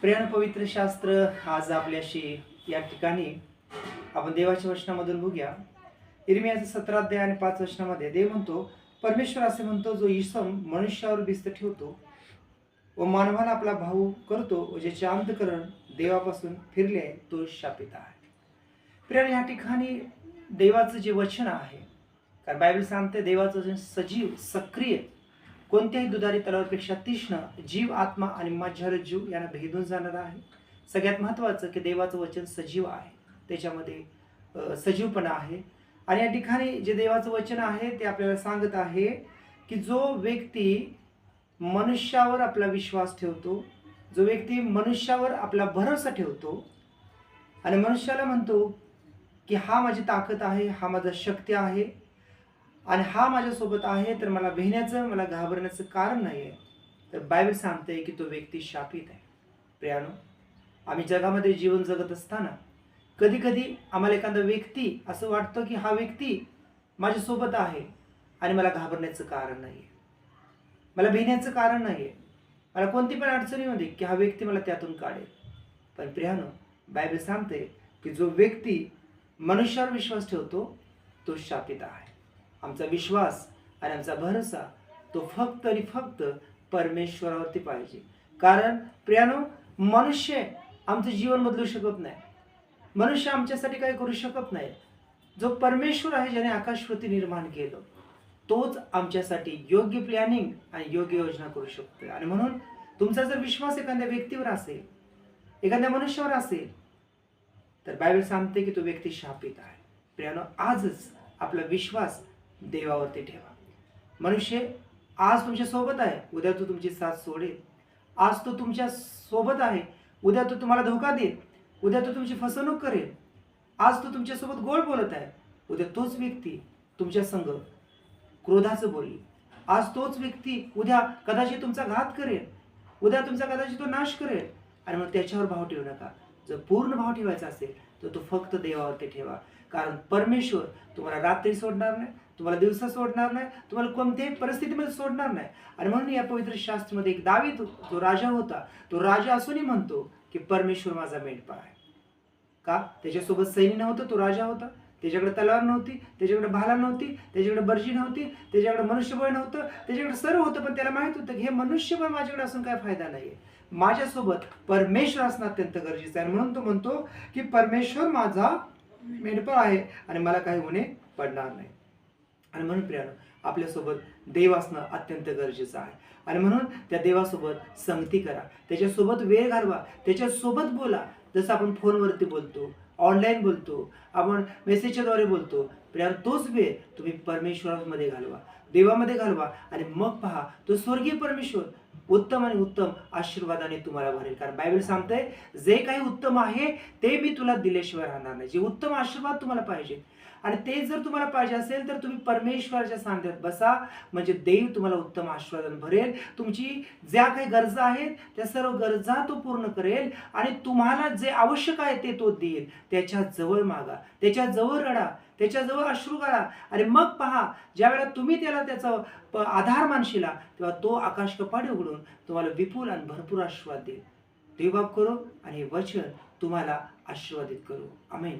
प्रिय पवित्र शास्त्र आज आपल्याशी या ठिकाणी आपण देवाच्या वचनामधून बघूया. इर्मियाचं 17 अध्याय आणि 5 वचनामध्ये देव म्हणतो, परमेश्वर असे म्हणतो, जो इसम मनुष्यावर बिस्त ठेवतो व मानवाला आपला भाऊ करतो व ज्याचे अंतकरण देवापासून फिरले आहे तो शापित आहे. प्रिय या ठिकाणी देवाचं जे वचन आहे, कारण बायबल सांगते देवाचं वचन सजीव सक्रिय कोणत्याही दुधारी तलवारपेक्षा तीक्ष्ण जीव आत्मा आणि मज्जारज्जू यांना भेदून जाणार आहे. सगळ्यात महत्त्वाचं की देवाचं वचन सजीव आहे, त्याच्यामध्ये सजीवपणा आहे. आणि या ठिकाणी जे देवाचं वचन आहे ते आपल्याला सांगत आहे की जो व्यक्ती मनुष्यावर आपला विश्वास ठेवतो, जो व्यक्ती मनुष्यावर आपला भरोसा ठेवतो आणि मनुष्याला म्हणतो की हा माझी ताकद आहे, हा माझा शक्ती आहे आणि हा माझ्यासोबत आहे, तर मला भेण्याचं मला घाबरण्याचं कारण नाही आहे, तर बायबल सांगते की तो व्यक्ती शापित आहे. प्रियानो, आम्ही जगामध्ये जीवन जगत असताना कधी कधी आम्हाला एखादा व्यक्ती असं वाटतं की हा व्यक्ती माझ्यासोबत आहे आणि मला घाबरण्याचं कारण नाही आहे, मला भेण्याचं कारण नाही आहे, मला कोणती पण अडचणी होती की हा व्यक्ती मला त्यातून काढेल. पण प्रियानो, बायबल सांगते की जो व्यक्ती मनुष्यावर विश्वास ठेवतो तो शापित आहे. आमचा विश्वास आणि आमचा भरोसा तो फक्त आणि फक्त परमेश्वरावरती पाहिजे. कारण प्रियानो, मनुष्य आमचं जीवन बदलू शकत नाही, मनुष्य आमच्यासाठी काही करू शकत नाही. जो परमेश्वर आहे, ज्याने आकाशपृथ्वी निर्माण केलं, तोच आमच्यासाठी योग्य प्लॅनिंग आणि योग्य योजना करू शकतो. आणि म्हणून तुमचा जर विश्वास एखाद्या व्यक्तीवर असेल, एखाद्या मनुष्यावर असेल, तर बायबल सांगते की तो व्यक्ती शापित आहे. प्रियानो, आजच आपला विश्वास देवावरती ठेवा. मनुष्य आज तुमच्या सोबत आहे, उद्या तो तुमची साथ सोडेल. आज तो तुमच्या सोबत आहे, उद्या तो तुम्हाला धोका देईल, उद्या तो तुमची फसवणूक करेल. आज तो तुमच्यासोबत गोड बोलत आहे, उद्या तोच व्यक्ती तुमच्या संग क्रोधाचं बोलेल. आज तोच व्यक्ती उद्या कदाचित तुमचा घात करेल, उद्या तुमचा कदाचित तो नाश करेल. आणि मग त्याच्यावर भाव ठेवू नका. जर पूर्ण भाव ठेवायचा असेल तर तो फक्त देवावरती ठेवा. कारण परमेश्वर तुम्हाला रात्री सोडणार नाही, तुम्हाला दिवसा सोडणार नाही, तुम्हाला कोणत्याही परिस्थितीमध्ये सोडणार नाही. आणि म्हणून या पवित्र शास्त्रामध्ये एक दावीद जो राजा होता, तो राजा असूनही म्हणतो की परमेश्वर माझा मेंढपाळ आहे. का? त्याच्यासोबत सैन्य नव्हतं, तो राजा होता, त्याच्याकडे तलवार नव्हती, त्याच्याकडे भाला नव्हती, त्याच्याकडे बर्जी नव्हती, त्याच्याकडे मनुष्यबळ नव्हतं, त्याच्याकडे सर्व होतं. पण त्याला माहित होतं की हे मनुष्यबळ माझ्याकडे असून काय फायदा नाहीये, माझ्यासोबत परमेश्वर असणं अत्यंत गरजेचं आहे. म्हणून तो म्हणतो की परमेश्वर माझा मेंढपाळ आहे आणि मला काही होणे पडणार नाही. आणि म्हणून प्रियानो, आपल्यासोबत देव असणं अत्यंत गरजेचं आहे. आणि म्हणून त्या देवासोबत संगती करा, त्याच्यासोबत वेळ घालवा, त्याच्यासोबत बोला. जसं आपण फोनवरती बोलतो, ऑनलाईन बोलतो, आपण मेसेजच्याद्वारे बोलतो, प्रियानो तोच वेळ तुम्ही परमेश्वरामध्ये घालवा, देवामध्ये घालवा. आणि मग पहा, तो स्वर्गीय परमेश्वर उत्तम आणि उत्तम आशीर्वादाने तुम्हाला भरेल. कारण बायबल सांगते, जे काही उत्तम आहे ते मी तुला दिल्याशिवाय राहणार नाही. जे उत्तम आशीर्वाद तुम्हाला पाहिजे आणि ते जर तुम्हाला पाहिजे असेल तर तुम्ही परमेश्वराच्या सांध्यात बसा, म्हणजे देव तुम्हाला उत्तम आशीर्वादाने भरेल. तुमची ज्या काही गरजा आहेत त्या सर्व गरजा तो पूर्ण करेल आणि तुम्हाला जे आवश्यक आहे ते तो देईल. त्याच्या जवळ मागा, त्याच्या जवळ रडा, त्याच्याजवळ अश्रू गाळा. आणि मग पहा, ज्यावेळेला तुम्ही त्याला त्याचा आधार मानशीला, तेव्हा तो आकाश कपाटे उघडून तुम्हाला विपुल आणि भरपूर आशीर्वाद देईल. देव बाप करो आणि हे वचन तुम्हाला आशीर्वादित करू. आमेन.